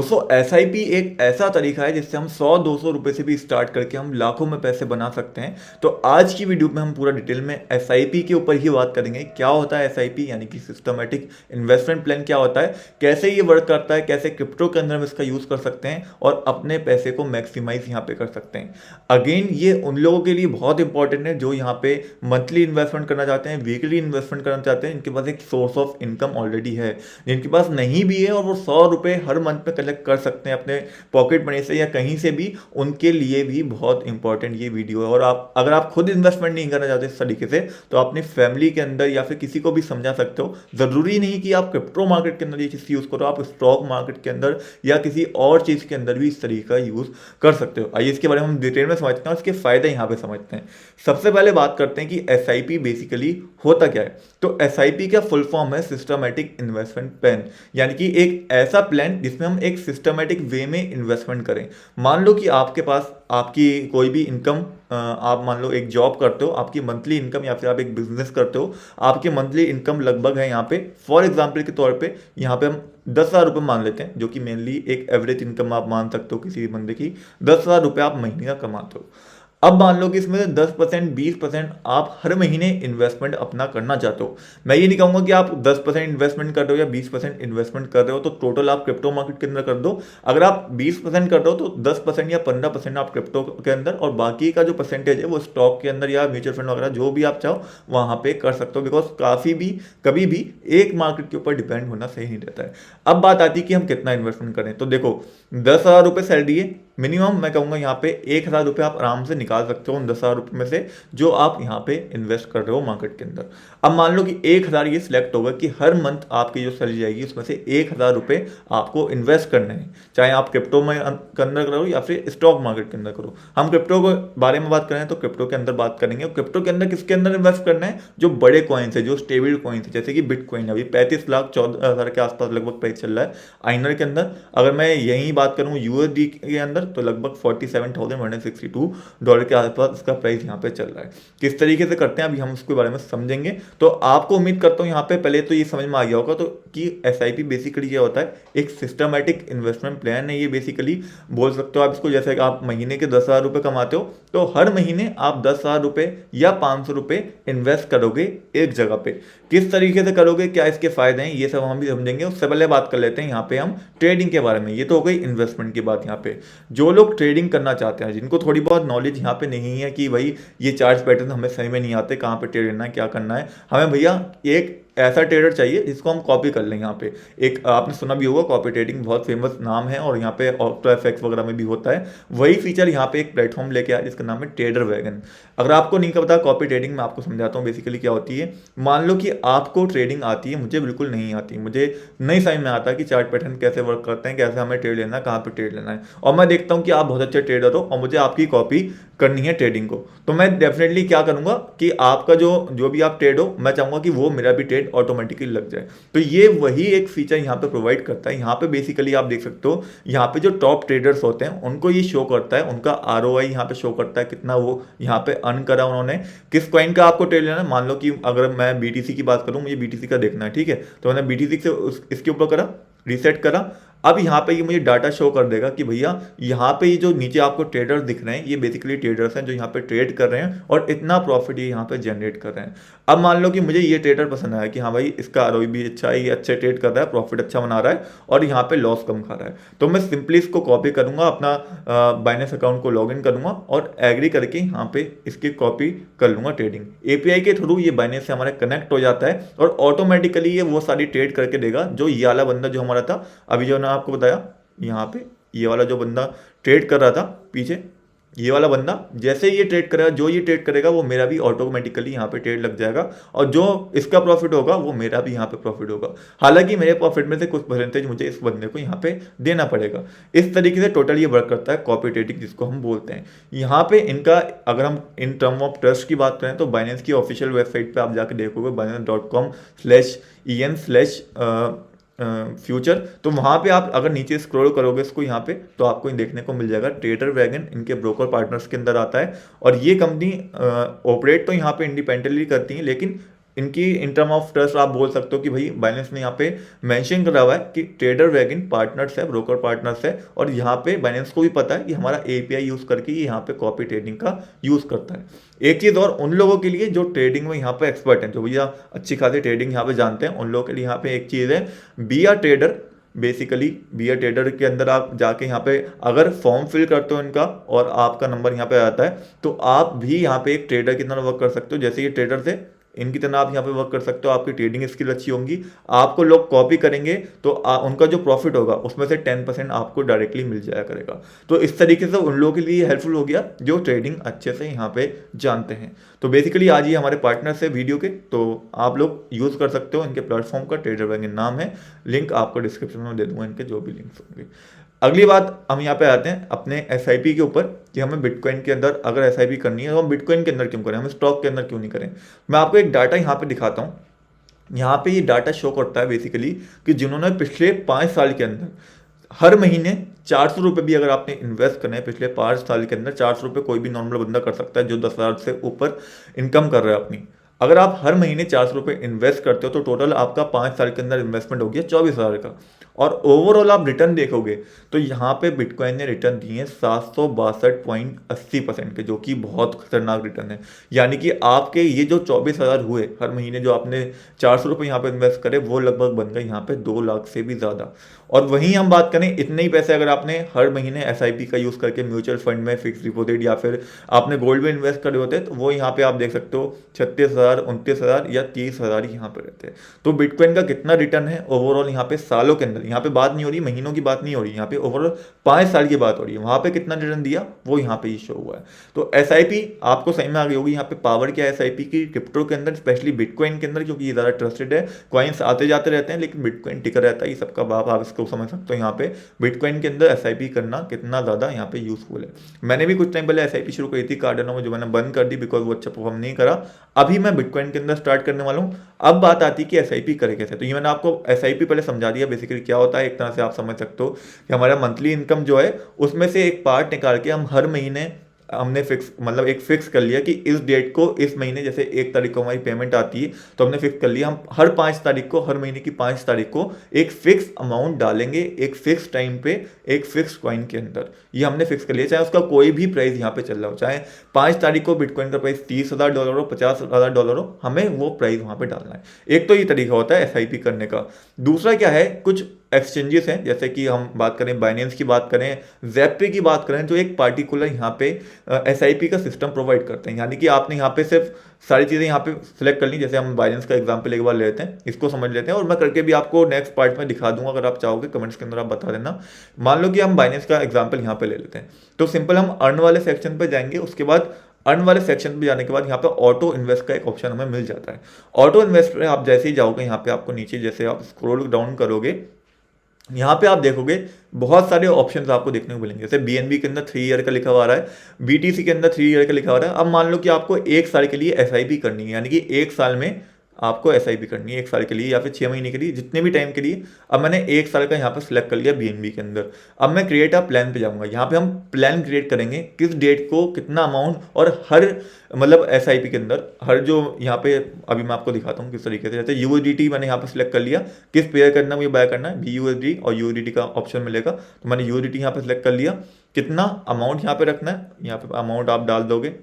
दोस्तों एसआईपी एक ऐसा तरीका है जिससे हम 100-200 रुपए से भी स्टार्ट करके हम लाखों में पैसे बना सकते हैं। तो आज की वीडियो में हम पूरा डिटेल में एसआईपी के ऊपर ही बात करेंगे। क्या होता है एसआईपी, यानी कि सिस्टमेटिक इन्वेस्टमेंट प्लान क्या होता है, कैसे ये वर्क करता है, कैसे क्रिप्टो के अंदर हम इसका यूज कर सकते हैं और अपने पैसे को मैक्सिमाइज यहाँ पे कर सकते हैं। अगेन ये उन लोगों के लिए बहुत इंपॉर्टेंट है जो यहाँ पे मंथली इन्वेस्टमेंट करना चाहते हैं, वीकली इन्वेस्टमेंट करना चाहते हैं, इनके पास एक सोर्स ऑफ इनकम ऑलरेडी है। जिनके पास नहीं भी है और वो 100 रुपए हर मंथ में कलेक्ट कर सकते हैं अपने पॉकेट मनी से या कहीं से भी, उनके लिए भी बहुत इंपॉर्टेंट ये वीडियो है। और आप अगर आप खुद इन्वेस्टमेंट नहीं करना चाहते इस तरीके से, तो अपनी फैमिली के अंदर या फिर किसी को भी समझा सकते हो। जरूरी नहीं कि आप क्रिप्टो मार्केट के अंदर ये चीज यूज करो, आप स्टॉक मार्केट के अंदर या किसी और चीज के अंदर भी इस तरीके का यूज कर सकते हो। आइए इसके बारे में हम डिटेल में समझते हैं और इसके फायदे यहाँ पे समझते हैं। सबसे पहले बात करते हैं कि एसआईपी बेसिकली होता क्या है। तो एसआईपी का फुल फॉर्म है सिस्टमैटिक इन्वेस्टमेंट प्लान, यानी कि एक ऐसा प्लान जिसमें हम एक सिस्टमैटिक वे में इन्वेस्टमेंट करें। मान लो कि आपके पास आपकी कोई भी इनकम, आप मान लो एक जॉब करते हो, आपकी मंथली इनकम, या फिर आप एक बिजनेस करते हो, आपकी मंथली इनकम लगभग है यहाँ पे, फॉर एग्जांपल के तौर पे यहाँ पे हम 10,000 रुपये मान लेते हैं, जो कि मेनली एक एवरेज इनकम आप मान सकते हो किसी बंदे की। 10,000 रुपये आप महीने का कमाते हो। अब मान लो कि इसमें से 10%, 20% आप हर महीने इन्वेस्टमेंट अपना करना चाहते हो। मैं ये नहीं कहूंगा कि आप 10% इन्वेस्टमेंट कर रहे हो या 20% इन्वेस्टमेंट कर रहे हो तो टोटल आप क्रिप्टो मार्केट के अंदर कर दो। अगर आप 20% कर रहे हो तो 10% या 15% आप क्रिप्टो के अंदर, और बाकी का जो परसेंटेज है वो स्टॉक के अंदर या म्यूचुअल फंड वगैरह जो भी आप चाहो वहां पे कर सकते हो। बिकॉज कभी भी एक मार्केट के ऊपर डिपेंड होना सही नहीं रहता है। अब बात आती है कि हम कितना इन्वेस्टमेंट करें। तो देखो, 10,000 रुपये सैलरी है, मिनिमम मैं कहूंगा यहाँ पे 1,000 रुपये आप आराम से निकाल सकते हो उन 10,000 रुपये में से जो आप यहाँ पे इन्वेस्ट कर रहे हो मार्केट के अंदर। अब मान लो कि 1,000 ये सिलेक्ट होगा कि हर मंथ आपकी जो सैलरी जाएगी उसमें से 1,000 रुपये आपको इन्वेस्ट करने हैं, चाहे आप क्रिप्टो में के अंदर करो या फिर स्टॉक मार्केट के अंदर करो। हम क्रिप्टो के बारे में बात करें तो क्रिप्टो के अंदर बात करेंगे। क्रिप्टो के अंदर किसके अंदर इन्वेस्ट करना है? जो बड़े कॉइन्स है, जो स्टेबल कॉइन्स है, जैसे कि बिटकॉइन अभी 35,14,000 के आसपास लगभग प्राइस चल रहा है आइनर के अंदर। अगर मैं यही बात करूँ यूएसडी के अंदर तो लगभग $47,162 के आसपास इसका प्राइस यहाँ पे चल रहा है। किस तरीके से करते हैं अभी हम उसके बारे में समझेंगे। तो आपको उम्मीद करता हूँ यहाँ पे पहले तो ये समझ में आ गया होगा तो कि एसआईपी बेसिकली क्या होता है, एक सिस्टमैटिक इन्वेस्टमेंट प्लान है। ये बेसिकली बोल सकते हो आप इसको, जैसे कि आप महीने के 10,000 रुपये कमाते हो तो हर महीने आप 10,000 रुपये या 500 रुपये इन्वेस्ट करोगे एक जगह पे। किस तरीके से करोगे, क्या इसके फायदे हैं, ये सब हम भी समझेंगे। उससे पहले बात कर लेते हैं यहाँ पे हम ट्रेडिंग के बारे में। ये तो हो गई इन्वेस्टमेंट की बात। यहाँ पे जो लोग ट्रेडिंग करना चाहते हैं, जिनको थोड़ी बहुत नॉलेज यहाँ पे नहीं है कि भाई ये चार्ट पैटर्न हमें सही में नहीं आते, कहाँ पे ट्रेड करना है, क्या करना है, हमें भैया एक ऐसा ट्रेडर चाहिए जिसको हम कॉपी कर लें। यहाँ पे एक आपने सुना भी होगा, कॉपी ट्रेडिंग बहुत फेमस नाम है और यहाँ पे ऑक्टो एफएक्स वगैरह में भी होता है। वही फीचर यहाँ पे एक प्लेटफॉर्म लेके आया जिसका नाम है ट्रेडर वैगन। अगर आपको नहीं पता कॉपी ट्रेडिंग, मैं आपको समझाता हूँ बेसिकली क्या होती है। मान लो कि आपको ट्रेडिंग आती है, मुझे बिल्कुल नहीं आती, मुझे नहीं समझ में आता कि चार्ट पैटर्न कैसे वर्क करते हैं, कैसे हमें ट्रेड लेना है, कहाँ पे ट्रेड लेना है, और मैं देखता हूँ कि आप बहुत अच्छे ट्रेडर हो और मुझे आपकी कॉपी करनी है ट्रेडिंग को, तो मैं डेफिनेटली क्या करूंगा कि आपका जो भी आप ट्रेड हो, मैं चाहूंगा कि वो मेरा भी ट्रेड ऑटोमेटिकली लग जाए। तो ये वही एक फीचर यहाँ पे प्रोवाइड करता है। यहाँ पे बेसिकली आप देख सकते हो, यहाँ पे जो टॉप ट्रेडर्स होते हैं उनको ये शो करता है, उनका आरओआई यहाँ पे शो करता है, कितना वो यहाँ पे अर्न करा उन्होंने, किस कॉइन का आपको ट्रेड लेना है। मान लो कि अगर मैं बीटीसी की बात करूँ, मुझे बीटीसी का देखना है, ठीक है, तो मैंने बीटीसी से इसके ऊपर करा, रीसेट करा। अब यहाँ पे ये मुझे डाटा शो कर देगा कि भैया यहाँ पे ये जो नीचे आपको ट्रेडर्स दिख रहे हैं ये बेसिकली ट्रेडर्स हैं जो यहाँ पे ट्रेड कर रहे हैं और इतना प्रॉफिट ये यहाँ पे जनरेट कर रहे हैं। अब मान लो कि मुझे ये ट्रेडर पसंद आया कि हाँ भाई इसका आरओई भी अच्छा है, ये अच्छे ट्रेड कर रहा है, प्रॉफिट अच्छा बना रहा है और यहाँ पे लॉस कम खा रहा है, तो मैं सिंपली इसको कॉपी करूंगा, अपना बाइनेंस अकाउंट को लॉग इन करूंगा और एग्री करके यहाँ पे इसकी कॉपी कर लूंगा। ट्रेडिंग एपीआई के थ्रू ये बाइनेंस से हमारे कनेक्ट हो जाता है और ऑटोमेटिकली ये वो सारी ट्रेड करके देगा जो ये वाला बंदा जो हमारा था, अभी जो ना आपको बताया यहाँ पे ये वाला जो बंदा ट्रेड कर रहा था पीछे, ये वाला बंदा जैसे ये ट्रेड करेगा, जो ये ट्रेड करेगा वो मेरा भी ऑटोमेटिकली यहाँ पे ट्रेड लग जाएगा और जो इसका प्रॉफिट होगा वो मेरा भी यहाँ पे प्रॉफिट होगा। हालांकि मेरे प्रॉफिट में से कुछ परसेंटेज मुझे इस बंदे को यहाँ पे देना पड़ेगा। इस तरीके से टोटल ये वर्क करता है कॉपी ट्रेडिंग, जिसको हम बोलते हैं। यहाँ पे इनका अगर हम इन टर्म ऑफ ट्रस्ट की बात करें तो बाइनेंस की ऑफिशियल वेबसाइट पर आप जाके देखोगे binance.com/en/ फ्यूचर, तो वहाँ पे आप अगर नीचे स्क्रॉल करोगे इसको यहाँ पे तो आपको देखने को मिल जाएगा ट्रेडर वैगन इनके ब्रोकर पार्टनर्स के अंदर आता है। और ये कंपनी ऑपरेट तो यहाँ पे इंडिपेंडेंटली करती है, लेकिन इनकी इन टर्म ऑफ ट्रस्ट आप बोल सकते हो कि भाई बाइनेंस ने यहाँ पे मेंशन करा हुआ है कि ट्रेडर वैगन पार्टनर्स है, ब्रोकर पार्टनर्स है, और यहाँ पे बाइनेंस को भी पता है कि हमारा एपीआई यूज करके ये यहाँ पे कॉपी ट्रेडिंग का यूज करता है। एक चीज और उन लोगों के लिए जो ट्रेडिंग में यहाँ पे एक्सपर्ट हैं, जो भैया अच्छी खासी ट्रेडिंग यहाँ पे जानते हैं, उन लोगों के लिए यहाँ पे एक चीज है, B R trader. Basically B R trader के अंदर आप जाके यहाँ पे अगर फॉर्म फिल करते हो इनका और आपका नंबर यहाँ पे आता है, तो आप भी यहाँ पे एक ट्रेडर की तरह वर्क कर सकते हो। जैसे ये ट्रेडर थे, इनकी तरह आप यहाँ पे वर्क कर सकते हो। आपकी ट्रेडिंग स्किल अच्छी होंगी, आपको लोग कॉपी करेंगे तो उनका जो प्रॉफिट होगा उसमें से 10% आपको डायरेक्टली मिल जाया करेगा। तो इस तरीके से उन लोगों के लिए हेल्पफुल हो गया जो ट्रेडिंग अच्छे से यहाँ पे जानते हैं। तो बेसिकली आज ये हमारे पार्टनर्स है वीडियो के, तो आप लोग यूज़ कर सकते हो इनके प्लेटफॉर्म का। ट्रेडर वैगन नाम है, लिंक आपको डिस्क्रिप्शन में दे दूंगा, इनके जो भी लिंक्स होंगे। अगली बात हम यहाँ पे आते हैं अपने एसआईपी के ऊपर कि हमें बिटकॉइन के अंदर अगर एसआईपी करनी है तो हम बिटकॉइन के अंदर क्यों करें, हम स्टॉक के अंदर क्यों नहीं करें। मैं आपको एक डाटा यहाँ पे दिखाता हूँ। यहाँ पे ये डाटा शो करता है बेसिकली कि जिन्होंने पिछले 5 साल के अंदर हर महीने 400 रुपये भी अगर आपने इन्वेस्ट करना है पिछले 5 साल के अंदर, 400 रुपये कोई भी नॉर्मल बंदा कर सकता है जो 10,000 से ऊपर इनकम कर रहा है अपनी। अगर आप हर महीने 400 रुपये इन्वेस्ट करते हो तो टोटल आपका 5 साल के अंदर इन्वेस्टमेंट हो गया 24,000 का। और ओवरऑल आप रिटर्न देखोगे तो यहाँ पे बिटकॉइन ने रिटर्न दिए हैं 762.80% के, जो कि बहुत खतरनाक रिटर्न है। यानी कि आपके ये जो 24,000 हुए हर महीने, जो आपने 400 रुपये यहाँ पे इन्वेस्ट करे, वो लगभग बन गए यहाँ पे 2 लाख से भी ज़्यादा। और वहीं हम बात करें, इतने ही पैसे अगर आपने हर महीने एसआईपी का यूज़ करके म्यूचुअल फंड में, फिक्स डिपॉजिट या फिर आपने गोल्ड में इन्वेस्ट करे होते तो वो यहाँ पे आप देख सकते हो 36,000, 29,000 या 30,000 ही यहाँ पे रहते हैं। तो बिटकॉइन का कितना रिटर्न है ओवरऑल यहाँ पे सालों के अंदर, यहाँ पे बात नहीं हो रही महीनों की, बात नहीं हो रही, यहाँ पे ओवरऑल 5 साल की बात हो रही है। वहाँ पे कितना रिटर्न दिया वो यहाँ पे ही शो हुआ है। तो एसआईपी आपको सही में आ गई होगी यहाँ पे पावर क्या है एसआईपी की क्रिप्टो के अंदर, स्पेशली बिटकॉइन के अंदर, क्योंकि ये ज़्यादा ट्रस्टेड है। कॉइन्स आते जाते रहते हैं लेकिन बिटकॉइन टिका रहता है, ये सबका बाप आप इसको समझ सकते हो। यहाँ पे बिटकॉइन के अंदर एसआईपी करना कितना ज़्यादा यहाँ पे यूजफुल है। मैंने भी कुछ टाइम पहले एसआईपी शुरू करी थी कार्डानो में, जो मैंने बंद कर दी बिकॉज वो अच्छा परफॉर्म नहीं करा। अभी मैं बिटकॉइन के अंदर स्टार्ट करने वाला हूँ। अब बात आती है कि एसआईपी करे कैसे। तो ये मैंने आपको एसआईपी पहले समझा दिया बेसिकली क्या होता है। एक तरह से आप समझ सकते हो कि हमारा मंथली इनकम जो है उसमें से एक पार्ट निकाल के हम हर महीने हमने फिक्स, मतलब एक फिक्स कर लिया कि इस डेट को, इस महीने जैसे 1 तारीख को हमारी पेमेंट आती है तो हमने फिक्स कर लिया हम हर 5 तारीख को, हर महीने की 5 तारीख को एक फिक्स अमाउंट डालेंगे एक फिक्स टाइम पे एक फिक्स कॉइन के अंदर। ये हमने फिक्स कर लिया, चाहे उसका कोई भी प्राइस यहाँ पे चल रहा हो, चाहे 5 तारीख को बिटकॉइन का प्राइस $30,000 हो, $50,000 हो, हमें वो प्राइस वहाँ पे डालना है। एक तो ये तरीका होता है एसआईपी करने का। दूसरा क्या है, कुछ एक्सचेंजेस हैं, जैसे कि हम बात करें बाइनेंस की बात करें, ज़ेपे की बात करें, जो एक पार्टिकुलर यहाँ पे एसआईपी का सिस्टम प्रोवाइड करते हैं। यानी कि आपने यहाँ पे सिर्फ सारी चीज़ें यहाँ पे सिलेक्ट कर ली। जैसे हम बाइनेंस का एग्जांपल एक बार लेते हैं, इसको समझ लेते हैं, और मैं करके भी आपको नेक्स्ट पार्ट में दिखा दूंगा, अगर आप चाहोगे कमेंट्स के अंदर आप बता देना। मान लो कि हम बाइनेंस का एग्जाम्पल यहाँ पे ले लेते हैं, तो सिंपल हम अर्न वाले सेक्शन पे जाएंगे। उसके बाद अर्न वाले सेक्शन पे जाने के बाद यहाँ पे ऑटो इन्वेस्ट का एक ऑप्शन हमें मिल जाता है। ऑटो इन्वेस्ट पे आप जैसे ही जाओगे, यहाँ पे आपको नीचे जैसे आप स्क्रॉल डाउन करोगे, यहाँ पे आप देखोगे बहुत सारे ऑप्शंस आपको देखने को मिलेंगे। जैसे बीएनबी के अंदर 3 ईयर का लिखा हुआ है, बीटीसी के अंदर 3 ईयर का लिखा हुआ है। अब मान लो कि आपको 1 साल के लिए एसआईपी करनी है, यानी कि 1 साल में आपको एसआईपी करनी है, 1 साल के लिए या फिर 6 महीने के लिए, जितने भी टाइम के लिए। अब मैंने 1 साल का यहाँ पे सिलेक्ट कर लिया बीएनबी के अंदर। अब मैं क्रिएट अ प्लान पे जाऊँगा। यहाँ पे हम प्लान क्रिएट करेंगे, किस डेट को कितना अमाउंट, और हर मतलब एसआईपी के अंदर हर जो यहाँ पे अभी मैं आपको दिखाता हूँ किस तरीके से। जैसे यूएसडीटी मैंने यहाँ पे सिलेक्ट कर लिया, किस पेयर करना मुझे बाय करना है, बीयूएसडी और यूएसडीटी का ऑप्शन मिलेगा। तो मैंने यूएसडीटी यहाँ पे सिलेक्ट कर लिया, कितना अमाउंट यहाँ पे रखना है, यहाँ पे अमाउंट आप डाल दोगे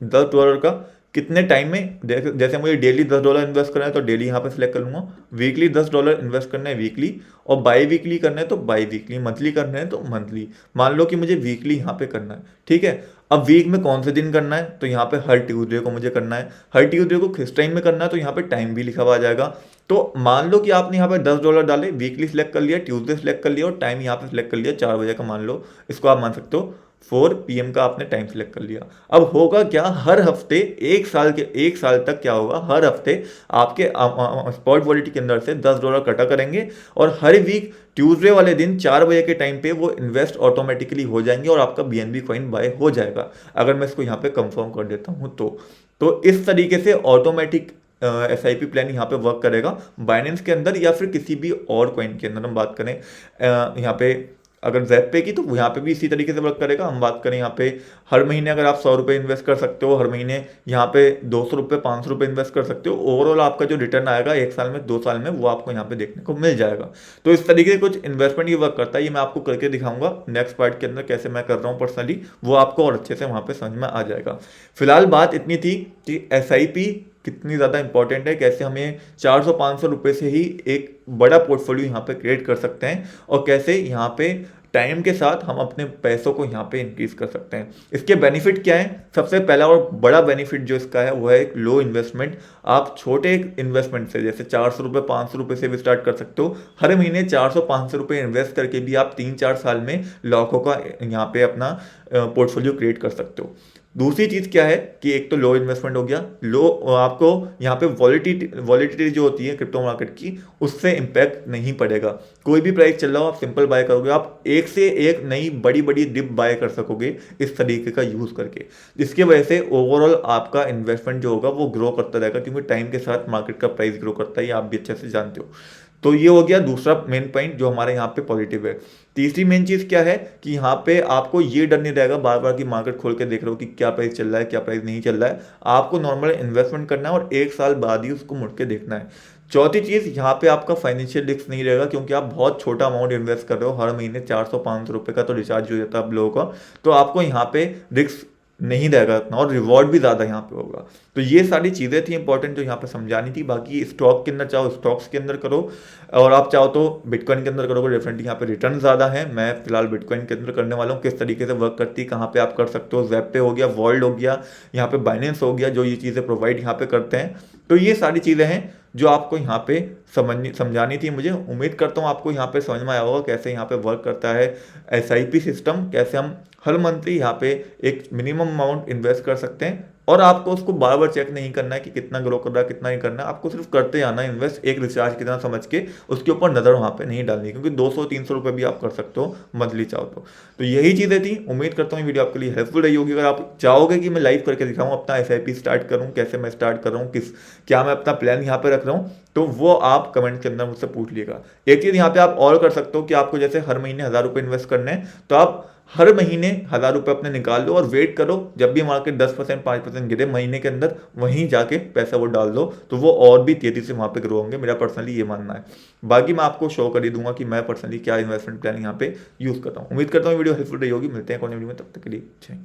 $10 का, कितने टाइम में। जैसे मुझे डेली $10 इन्वेस्ट करना है तो डेली यहाँ पे सिलेक्ट कर लूँगा। वीकली $10 इन्वेस्ट करना है वीकली, और बाई वीकली करना है तो बाई वीकली, मंथली करना है तो मंथली। मान लो कि मुझे वीकली यहाँ पे करना है, ठीक है। अब वीक में कौन से दिन करना है, तो यहाँ पे हर ट्यूसडे को मुझे करना है। हर ट्यूसडे को किस टाइम में करना है, तो यहाँ पे टाइम भी लिखा हुआ आ जाएगा। तो मान लो कि आपने यहाँ पे $10 डाले, वीकली सिलेक्ट कर लिया, ट्यूसडे सिलेक्ट कर लिया, और टाइम यहाँ पे सिलेक्ट कर लिया 4 बजे का, मान लो इसको आप मान सकते हो 4 PM का आपने टाइम सिलेक्ट कर लिया। अब होगा क्या, हर हफ्ते 1 साल तक क्या होगा, हर हफ्ते आपके स्पॉट वॉलेट के अंदर से $10 कटा करेंगे, और हर वीक ट्यूसडे वाले दिन 4 बजे के टाइम पे वो इन्वेस्ट ऑटोमेटिकली हो जाएंगे और आपका बीएनबी कॉइन बाय हो जाएगा। अगर मैं इसको यहाँ पे कंफर्म कर देता हूँ तो इस तरीके से ऑटोमेटिक एसआईपी प्लान यहाँ पे वर्क करेगा बाइनेंस के अंदर, या फिर किसी भी और कॉइन के अंदर हम बात करें यहाँ पे अगर जैप पे की तो यहाँ पे भी इसी तरीके से वर्क करेगा। हम बात करें यहाँ पे हर महीने अगर आप 100 रुपये इन्वेस्ट कर सकते हो, हर महीने यहाँ पे 200 रुपये 500 रुपये इन्वेस्ट कर सकते हो, ओवरऑल आपका जो रिटर्न आएगा 1 साल में 2 साल में वो आपको यहाँ पे देखने को मिल जाएगा। तो इस तरीके से कुछ इन्वेस्टमेंट ये वर्क करता है, ये मैं आपको करके दिखाऊंगा नेक्स्ट पार्ट के अंदर कैसे मैं कर रहा हूँ पर्सनली, वो आपको और अच्छे से वहाँ पे समझ में आ जाएगा। फिलहाल बात इतनी थी कि एसआईपी कितनी ज़्यादा इंपॉर्टेंट है, कैसे हमें 400-500 रुपये से ही एक बड़ा पोर्टफोलियो यहाँ पे क्रिएट कर सकते हैं, और कैसे यहाँ पे टाइम के साथ हम अपने पैसों को यहाँ पे इंक्रीज कर सकते हैं। इसके बेनिफिट क्या है? सबसे पहला और बड़ा बेनिफिट जो इसका है वो है एक लो इन्वेस्टमेंट। आप छोटे इन्वेस्टमेंट से जैसे 400 रुपये 500 रुपये से भी स्टार्ट कर सकते हो। हर महीने 400-500 रुपये इन्वेस्ट करके भी आप 3-4 साल में लाखों का यहाँ पे अपना पोर्टफोलियो क्रिएट कर सकते हो। दूसरी चीज़ क्या है कि एक तो लो इन्वेस्टमेंट हो गया, लो आपको यहाँ पे वॉलिटिलिटी जो होती है क्रिप्टो मार्केट की, उससे इम्पैक्ट नहीं पड़ेगा। कोई भी प्राइस चल रहा हो आप सिंपल बाय करोगे, आप एक से एक नई बड़ी बड़ी डिप बाय कर सकोगे इस तरीके का यूज़ करके, जिसकी वजह से ओवरऑल आपका इन्वेस्टमेंट जो होगा वो ग्रो करता रहेगा, क्योंकि टाइम के साथ मार्केट का प्राइस ग्रो करता है, ये आप भी अच्छे से जानते हो। तो ये हो गया दूसरा मेन पॉइंट जो हमारे यहाँ पे पॉजिटिव है। तीसरी मेन चीज़ क्या है कि यहाँ पे आपको ये डर नहीं रहेगा बार बार कि मार्केट खोल के देख रहे हो कि क्या प्राइस चल रहा है क्या प्राइस नहीं चल रहा है। आपको नॉर्मल इन्वेस्टमेंट करना है और 1 साल बाद ही उसको मुड़ के देखना है। चौथी चीज़, यहाँ पे आपका फाइनेंशियल रिस्क नहीं रहेगा, क्योंकि आप बहुत छोटा अमाउंट इन्वेस्ट कर रहे हो, हर महीने 400-500 रुपये का तो रिचार्ज हो जाता है आप लोगों का, तो आपको यहाँ पे रिस्क नहीं रहेगा इतना, और रिवॉर्ड भी ज़्यादा यहाँ पे होगा। तो ये सारी चीज़ें थी इंपॉर्टेंट जो यहाँ पे समझानी थी। बाकी स्टॉक के अंदर चाहो स्टॉक्स के अंदर करो, और आप चाहो तो बिटकॉइन के अंदर करोगे, डेफिनेटली यहाँ पे रिटर्न ज़्यादा है। मैं फिलहाल बिटकॉइन के अंदर करने वाला हूँ। किस तरीके से वर्क करती है, कहाँ पे आप कर सकते हो, ज़ेप पे हो गया, वॉल्ट हो गया, यहाँ पे बाइनेंस हो गया, जो ये चीज़ें प्रोवाइड यहाँ पे करते हैं। तो ये सारी चीज़ें हैं जो आपको यहाँ पे समझानी थी। मुझे उम्मीद करता हूँ आपको यहाँ पे समझ में आया होगा कैसे यहाँ पे वर्क करता है एसआईपी सिस्टम, कैसे हम हर मंथली यहाँ पे एक मिनिमम अमाउंट इन्वेस्ट कर सकते हैं, और आपको उसको बार बार चेक नहीं करना है कि कितना ग्रो कर रहा है कितना नहीं करना है। आपको सिर्फ करते आना है इन्वेस्ट, एक रिचार्ज की तरह समझ के, उसके ऊपर नज़र वहाँ पे नहीं डालनी, क्योंकि 200-300 रुपये भी आप कर सकते हो मंथली चाहो तो यही चीज़ें थी। उम्मीद करता हूँ ये वीडियो आपके लिए हेल्पफुल रही होगी। अगर आप चाहोगे कि मैं लाइव करके दिखाऊँ अपना एसआईपी स्टार्ट करूँ, कैसे मैं स्टार्ट कर रहा हूँ, क्या मैं अपना प्लान यहाँ पे रख रहा हूँ, तो वो आप कमेंट के अंदर मुझसे पूछ लीजिएगा। एक चीज़ यहाँ पे आप और कर सकते हो कि आपको जैसे हर महीने 1000 रुपये इन्वेस्ट करने हैं, तो आप हर महीने 1000 रुपये अपने निकाल लो और वेट करो, जब भी मार्केट 10% 5% गिरे महीने के अंदर, वहीं जाके पैसा वो डाल दो, तो वो और भी तेज़ी से वहाँ पे ग्रो होंगे। मेरा पर्सनली ये मानना है। बाकी मैं आपको शो कर ही दूंगा कि मैं पर्सनली क्या इन्वेस्टमेंट प्लान यहाँ पे यूज़ करता हूँ। उम्मीद करता हूँ वीडियो हेल्पफुल रही होगी। मिलते हैं कौन वीडियो में, तब तक के लिए जय।